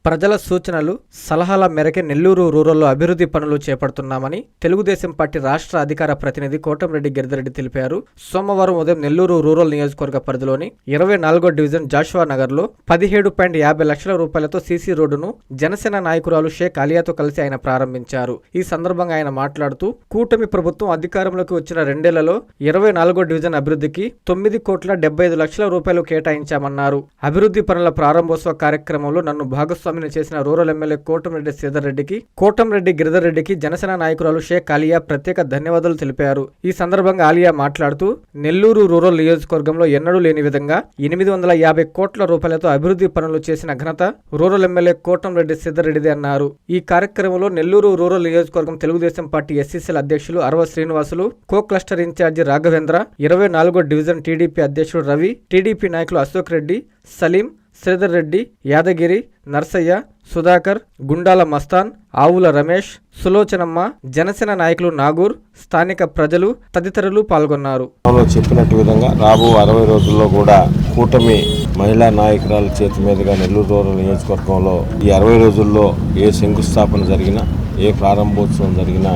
ప్రజల సూచనలు, సలహాల మేరకే నెల్లూరు రూరల్లో అభివృద్ధి పనులు చేపడుతున్నామని తెలుగుదేశం పార్టీ రాష్ట్ర అధికార ప్రతినిధి కోటంరెడ్డి గిరిధర్రెడ్డి తెలిపారు. సోమవారం ఉదయం నెల్లూరు రూరల్ నియోజకవర్గ పరిధిలోని 24వ డివిజన్ జాషువా నగర్లో 17.50 లక్షల రూపాయలతో సీసీ రోడ్డును జనసేన నాయకురాలు షేక్ అలియాతో కలిసి ఆయన ప్రారంభించారు. ఈ సందర్భంగా ఆయన మాట్లాడుతూ కూటమి ప్రభుత్వం అధికారంలోకి వచ్చిన 2 ఏళ్లలో 24వ డివిజన్ అభివృద్ధికి 9.75 లక్షల రూపాయలు కేటాయించామన్నారు. అభివృద్ధి పనుల ప్రారంభోత్సవ కార్యక్రమంలో నన్ను భాగస్వామి చేసిన రూరల్ ఎమ్మెల్యే కోటంరెడ్డి శ్రీధర్రెడ్డికి, కోటంరెడ్డి గిరిధర్రెడ్డికి జనసేన నాయకురాలు షేక్ అలియా ప్రత్యేక ధన్యవాదాలు తెలిపారు. ఈ సందర్భంగా అలియా మాట్లాడుతూ నెల్లూరు రూరల్ నియోజకవర్గంలో ఎన్నడూ లేని విధంగా 850 కోట్ల రూపాయలతో అభివృద్ధి పనులు చేసిన ఘనత రూరల్ ఎమ్మెల్యే కోటంరెడ్డి శ్రీధర్రెడ్డిది అన్నారు. ఈ కార్యక్రమంలో నెల్లూరు రూరల్ నియోజకవర్గం తెలుగుదేశం పార్టీ ఎస్సీసీల అధ్యక్షులు Arava Srinivasulu, co cluster incharge Raghavendra, 24వ డివిజన్ టీడీపీ అధ్యక్షుడు రవి, టీడీపీ నాయకులు అశోక్ రెడ్డి, సలీం, శ్రీధర్ రెడ్డి, యాదగిరి, నర్సయ్య, సుధాకర్, గుండాల మస్తాన్, ఆవుల రమేష్, సులోచనమ్మ, జనసేన నాయకులు నాగూర్, స్థానిక ప్రజలు తదితరులు పాల్గొన్నారు. చెప్పినట్టు విధంగా రాబో 60 రోజుల్లో కూడా కూటమి మహిళా నాయకురాల చేతి మీదుగా నెల్లూరు రూరల్ నియోజకవర్గంలో ఈ 60 రోజుల్లో ఏ శంకుస్థాపన జరిగినా, ఏ ప్రారంభోత్సవం జరిగినా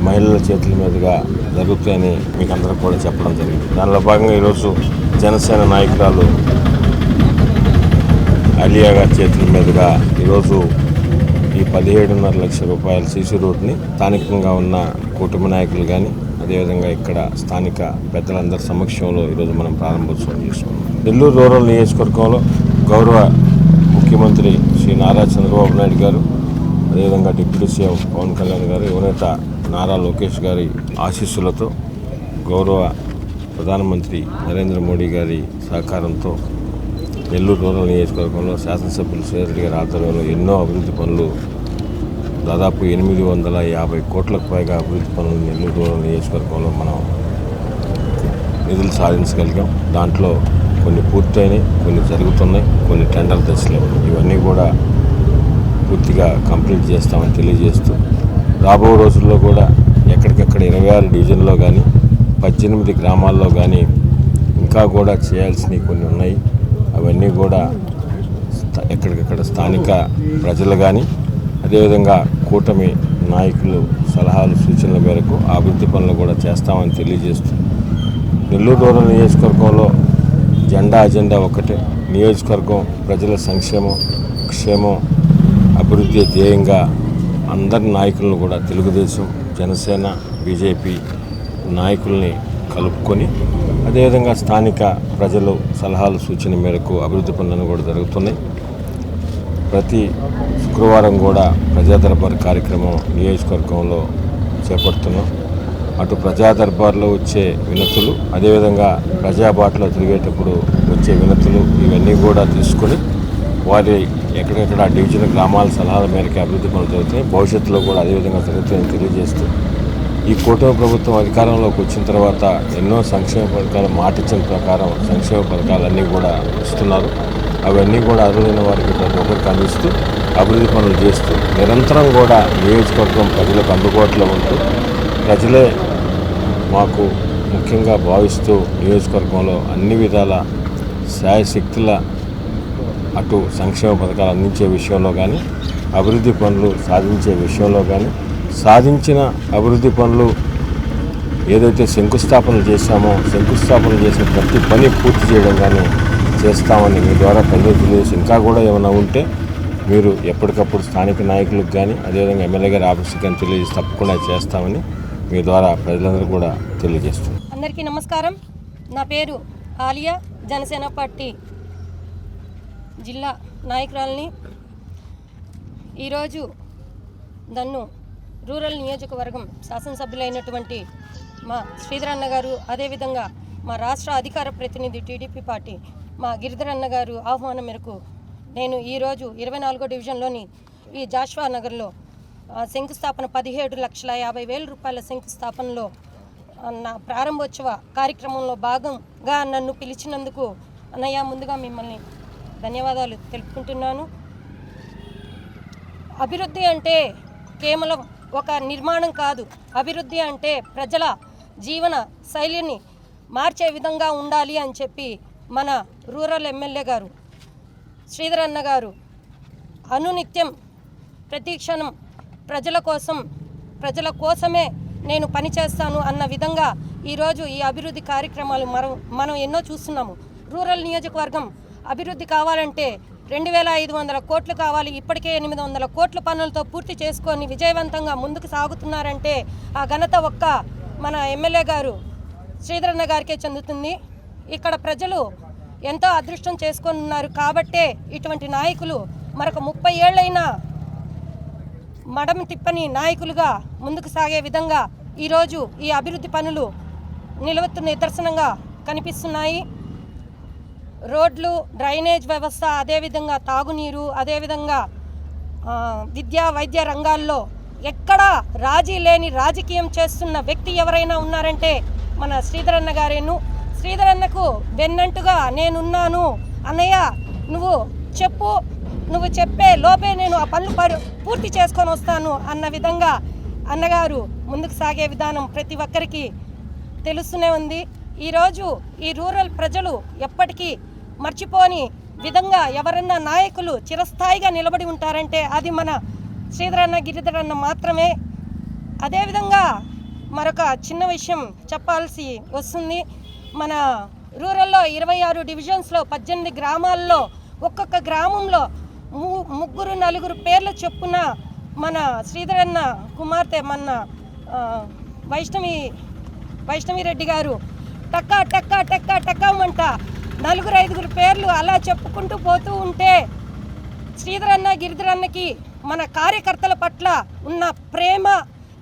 మహిళల చేతుల మీదుగా జరుగుతాయని మీకు అందరూ కూడా చెప్పడం జరిగింది. దానిలో భాగంగా ఈరోజు జనసేన నాయకురాలు అలియా గారి చేతుల మీదుగా ఈరోజు ఈ 17.5 లక్షల రూపాయల సీసీ రోడ్ని స్థానికంగా ఉన్న కూటమి నాయకులు కానీ, అదేవిధంగా ఇక్కడ స్థానిక పెద్దలందరి సమక్షంలో ఈరోజు మనం ప్రారంభోత్సవం చేసుకున్నాం. నెల్లూరు రూరల్ నియోజకవర్గంలో గౌరవ ముఖ్యమంత్రి శ్రీ నారా చంద్రబాబు నాయుడు గారు, అదేవిధంగా డిప్యూటీ సీఎం పవన్ కళ్యాణ్ గారు, యువనేత నారా లోకేష్ గారి ఆశీస్సులతో, గౌరవ ప్రధానమంత్రి నరేంద్ర మోడీ గారి సహకారంతో నెల్లూరు రూరల్ నియోజకవర్గంలో శాసనసభ్యులు శ్రీధర్ గారి ఆధ్వర్యంలో ఎన్నో అభివృద్ధి పనులు, దాదాపు 850 కోట్లకు పైగా అభివృద్ధి పనులు నెల్లూరు రూరల్ నియోజకవర్గంలో మనం నిధులు సాధించగలిగాం. దాంట్లో కొన్ని పూర్తయినాయి, కొన్ని జరుగుతున్నాయి, కొన్ని టెండర్ దశలు. ఇవన్నీ కూడా పూర్తిగా కంప్లీట్ చేస్తామని తెలియజేస్తూ, రాబో రోజుల్లో కూడా ఎక్కడికెక్కడ 26 డివిజన్లో కానీ 18 గ్రామాల్లో కానీ ఇంకా కూడా చేయాల్సినవి కొన్ని ఉన్నాయి. అవన్నీ కూడా ఎక్కడికక్కడ స్థానిక ప్రజలు కానీ, అదేవిధంగా కూటమి నాయకులు సలహాలు సూచనల మేరకు అభివృద్ధి పనులు కూడా చేస్తామని తెలియజేస్తూ, నెల్లూరు రూరల్ నియోజకవర్గంలో అజెండా ఒకటే, నియోజకవర్గం ప్రజల సంక్షేమం, క్షేమం, అభివృద్ధి ధ్యేయంగా అందరి నాయకులను కూడా తెలుగుదేశం, జనసేన, బీజేపీ నాయకుల్ని కలుపుకొని, అదేవిధంగా స్థానిక ప్రజలు సలహాలు సూచన మేరకు అభివృద్ధి పనులను కూడా జరుగుతున్నాయి. ప్రతి శుక్రవారం కూడా ప్రజా దర్బార్ కార్యక్రమం నియోజకవర్గంలో చేపడుతున్నాం. అటు ప్రజా దర్బార్లో వచ్చే వినతులు, అదేవిధంగా ప్రజాబాటలో తిరిగేటప్పుడు వచ్చే వినతులు, ఇవన్నీ కూడా తీసుకొని వారి ఎక్కడెక్కడ డివిజన్ గ్రామాల సలహాల మేరకు అభివృద్ధి పనులు జరుగుతున్నాయి. భవిష్యత్తులో కూడా అదేవిధంగా జరుగుతాయని తెలియజేస్తూ, ఈ కూటమి ప్రభుత్వం అధికారంలోకి వచ్చిన తర్వాత ఎన్నో సంక్షేమ పథకాలు మాటిచ్చిన ప్రకారం సంక్షేమ పథకాలన్నీ కూడా ఇస్తున్నారు. అవన్నీ కూడా అర్హులైన వారికి ప్రతి ఒక్కరికి అందిస్తూ అభివృద్ధి పనులు చేస్తూ నిరంతరం కూడా నియోజకవర్గం ప్రజలకు అందుబాటులో ఉంటూ, ప్రజలే మాకు ముఖ్యంగా భావిస్తూ నియోజకవర్గంలో అన్ని విధాల శాయశక్తుల అటు సంక్షేమ పథకాలు అందించే విషయంలో కానీ, అభివృద్ధి పనులు సాధించే విషయంలో కానీ, సాధించిన అభివృద్ధి పనులు ఏదైతే శంకుస్థాపనలు చేశామో శంకుస్థాపన చేసిన ప్రతి పని పూర్తి చేయడం కానీ చేస్తామని మీ ద్వారా ప్రజలకు తెలియజేసి, ఇంకా కూడా ఏమైనా ఉంటే మీరు ఎప్పటికప్పుడు స్థానిక నాయకులకు కానీ, అదేవిధంగా ఎమ్మెల్యే గారి ఆఫీస్కి కానీ తెలియజేసి తప్పకుండా చేస్తామని మీ ద్వారా ప్రజలందరూ కూడా తెలియజేస్తున్నాం. అందరికీ నమస్కారం. నా పేరు ఆలియా, జనసేన పార్టీ జిల్లా నాయకురాలని. ఈరోజు నన్ను రూరల్ నియోజకవర్గం శాసనసభ్యులైనటువంటి మా శ్రీధర్ అన్న గారు, అదేవిధంగా మా రాష్ట్ర అధికార ప్రతినిధి టీడీపీ పార్టీ మా గిరిధర్ అన్న గారు ఆహ్వానం మేరకు నేను ఈరోజు 24వ డివిజన్లోని ఈ జాషువా నగర్లో శంకుస్థాపన 17,50,000 రూపాయల శంకుస్థాపనలో నా ప్రారంభోత్సవ కార్యక్రమంలో భాగంగా నన్ను పిలిచినందుకు అన్నయ్య ముందుగా మిమ్మల్ని ధన్యవాదాలు తెలుపుకుంటున్నాను. అభివృద్ధి అంటే కేవలం ఒక నిర్మాణం కాదు. అభివృద్ధి అంటే ప్రజల జీవన శైలిని మార్చే విధంగా ఉండాలి అని చెప్పి మన రూరల్ ఎమ్మెల్యే గారు శ్రీధర్ అన్న గారు అనునిత్యం ప్రతి క్షణం ప్రజల కోసమే నేను పనిచేస్తాను అన్న విధంగా ఈరోజు ఈ అభివృద్ధి కార్యక్రమాలు మనం ఎన్నో చూస్తున్నాము. రూరల్ నియోజకవర్గం అభివృద్ధి కావాలంటే 2,500 కోట్లు కావాలి. ఇప్పటికే 800 కోట్ల పనులతో పూర్తి చేసుకొని విజయవంతంగా ముందుకు సాగుతున్నారంటే ఆ ఘనత ఒక్క మన ఎమ్మెల్యే గారు శ్రీధరన్న గారికే చెందుతుంది. ఇక్కడ ప్రజలు ఎంతో అదృష్టం చేసుకొని ఉన్నారు కాబట్టే ఇటువంటి నాయకులు మరొక 30 ఏళ్ళైనా మడమ తిప్పని నాయకులుగా ముందుకు సాగే విధంగా ఈరోజు ఈ అభివృద్ధి పనులు నిలవెత్తు నిదర్శనంగా కనిపిస్తున్నాయి. రోడ్లు, డ్రైనేజ్ వ్యవస్థ, అదేవిధంగా తాగునీరు, అదేవిధంగా విద్యా వైద్య రంగాల్లో ఎక్కడా రాజీ లేని రాజకీయం చేస్తున్న వ్యక్తి ఎవరైనా ఉన్నారంటే మన శ్రీధరన్న గారేను. శ్రీధరన్నకు వెన్నంటుగా నేనున్నాను, అన్నయ్య నువ్వు చెప్పే లోపే నేను ఆ పనులు పూర్తి చేసుకొని వస్తాను అన్న విధంగా అన్నగారు ముందుకు సాగే విధానం ప్రతి ఒక్కరికి తెలుస్తూనే ఉంది. ఈరోజు ఈ రూరల్ ప్రజలు ఎప్పటికీ మర్చిపోని విధంగా ఎవరన్నా నాయకులు చిరస్థాయిగా నిలబడి ఉంటారంటే అది మన శ్రీధరన్న, గిరిధరన్న మాత్రమే. అదేవిధంగా మరొక చిన్న విషయం చెప్పాల్సి వస్తుంది. మన రూరల్లో 26 డివిజన్స్లో 18 గ్రామాల్లో ఒక్కొక్క గ్రామంలో 3-4 పేర్లు చెప్పున మన శ్రీధరన్న కుమార్తె మన వైష్ణవి రెడ్డి గారు టక్కా టక్కా టక్కా టక్కామంట 4-5 పేర్లు అలా చెప్పుకుంటూ పోతూ ఉంటే శ్రీధరన్న, గిరిధరన్నకి మన కార్యకర్తల పట్ల ఉన్న ప్రేమ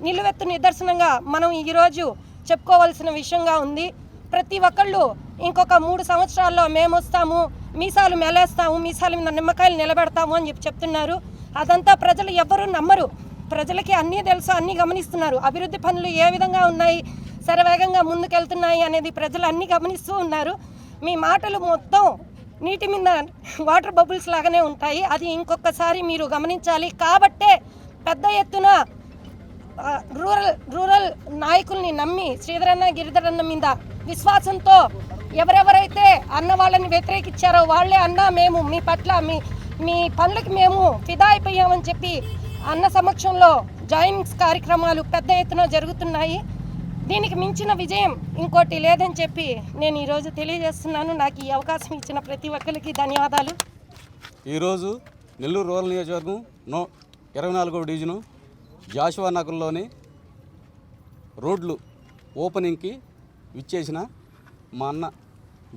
నిలువెత్తు నిదర్శనంగా మనం ఈరోజు చెప్పుకోవాల్సిన విషయంగా ఉంది. ప్రతి ఒక్కళ్ళు ఇంకొక 3 సంవత్సరాల్లో మేము వస్తాము, మీసాలు మెలేస్తాము, మీసాల మీద నిమ్మకాయలు నిలబెడతాము అని చెప్తున్నారు. అదంతా ప్రజలు ఎవ్వరూ నమ్మరు. ప్రజలకి అన్నీ తెలుసు, అన్నీ గమనిస్తున్నారు. అభివృద్ధి పనులు ఏ విధంగా ఉన్నాయి, శరవేగంగా ముందుకెళ్తున్నాయి అనేది ప్రజలు అన్నీ గమనిస్తూ ఉన్నారు. మీ మాటలు మొత్తం నీటి మీద వాటర్ బబుల్స్ లాగానే ఉంటాయి. అది ఇంకొకసారి మీరు గమనించాలి. కాబట్టే పెద్ద ఎత్తున రూరల్ నాయకుల్ని నమ్మి శ్రీధరన్న, గిరిధరన్న మీద విశ్వాసంతో ఎవరెవరైతే అన్న వాళ్ళని వ్యతిరేకించారో వాళ్ళే అన్న మేము మీ పట్ల మీ పనులకి మేము ఫిదా అయిపోయామని చెప్పి అన్న సమక్షంలో జాయినింగ్స్ కార్యక్రమాలు పెద్ద ఎత్తున జరుగుతున్నాయి. దీనికి మించిన విజయం ఇంకోటి లేదని చెప్పి నేను ఈరోజు తెలియజేస్తున్నాను. నాకు ఈ అవకాశం ఇచ్చిన ప్రతి ఒక్కరికి ధన్యవాదాలు. ఈరోజు నెల్లూరు రూరల్ నియోజకవర్గం 24వ డివిజను జాషువా నగర్లోని రోడ్లు ఓపెనింగ్కి విచ్చేసిన మా అన్న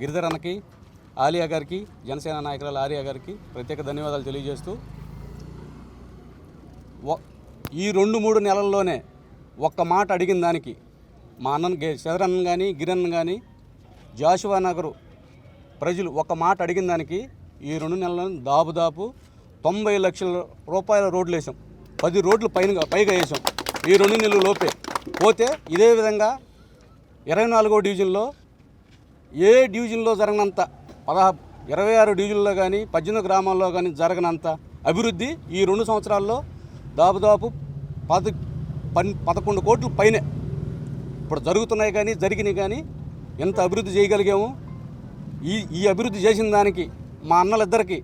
గిరిధరన్నకి, ఆలియా గారికి, జనసేన నాయకురాలు ఆలియా గారికి ప్రత్యేక ధన్యవాదాలు తెలియజేస్తూ ఈ 2-3 నెలల్లోనే ఒక్క మాట అడిగిన దానికి మా అన్నను శ్రీధరన్న కానీ గిరన్న కానీ జాషువా నగరు ప్రజలు ఒక మాట అడిగిన దానికి ఈ 2 నెలల్లో దాదాపు 90 లక్షల రూపాయల రోడ్లు వేసాం. 10 రోడ్లు పైగా వేసాం ఈ 2 నెలల లోపే. పోతే ఇదే విధంగా 24వ డివిజన్లో ఏ డివిజన్లో జరగనంత 26 డివిజన్లో కానీ 18 గ్రామాల్లో కానీ జరగనంత అభివృద్ధి ఈ 2 సంవత్సరాల్లో దాదాపు 11 కోట్ల పైనే ఇప్పుడు జరుగుతున్నాయి. కానీ జరిగినాయి కానీ ఎంత అభివృద్ధి చేయగలిగాము. ఈ అభివృద్ధి చేసిన దానికి మా అన్నలిద్దరికీ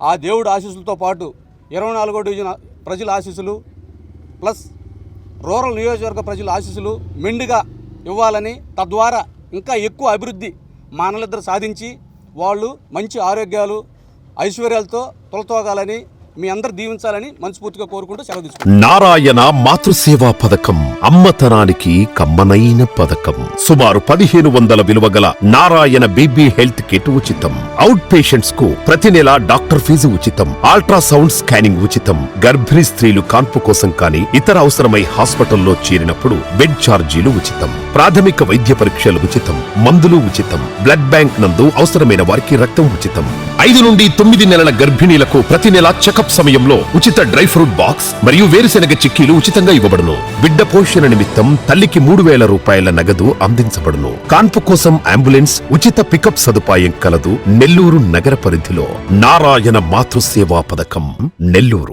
ఆ దేవుడు ఆశీస్సులతో పాటు 24వ డివిజన్ ప్రజల ఆశీస్సులు ప్లస్ రూరల్ నియోజకవర్గ ప్రజల ఆశీస్సులు మెండుగా ఇవ్వాలని, తద్వారా ఇంకా ఎక్కువ అభివృద్ధి మా అన్నలిద్దరు సాధించి వాళ్ళు మంచి ఆరోగ్యాలు ఐశ్వర్యాలతో తొలతోగాలని మీ అందరు దీవించాలని మనస్ఫూర్తిగా కోరుకుంటూ సెలవు తీసుకుంటాం. నారాయణ మాతృసేవా పథకం అమ్మతనానికి కమ్మనైన పథకం. సుమారు 1500 విలువ గల నారాయణ బేబీ హెల్త్ కిట్ ఉచితం. అవుట్ పేషెంట్స్ కు ప్రతి నెల డాక్టర్ ఫీజు ఉచితం. అల్ట్రాసౌండ్ స్కానింగ్ ఉచితం. గర్భిణీ స్త్రీలు కాన్పు కోసం కానీ ఇతర అవసరమై హాస్పిటల్లో చేరినప్పుడు బెడ్ ఛార్జీలు ఉచితం. ప్రాథమిక వైద్య పరీక్షలు ఉచితం. మందులు ఉచితం. బ్లడ్ బ్యాంక్ నందు అవసరమైన వారికి రక్తం ఉచితం. 5 నుండి 9 నెలల గర్భిణీలకు ప్రతి నెల చెకప్ సమయంలో ఉచిత డ్రై ఫ్రూట్ బాక్స్ మరియు వేరుశెనగ చిక్కీలు ఉచితంగా ఇవ్వబడును. బిడ్డ పోషణ నిమిత్తం తల్లికి 3000 రూపాయల నగదు అందించబడును. కాన్పు కోసం అంబులెన్స్ ఉచిత పికప్ సదుపాయం కలదు. నెల్లూరు నగర పరిధిలో నారాయణ మాతృసేవా పథకం నెల్లూరు.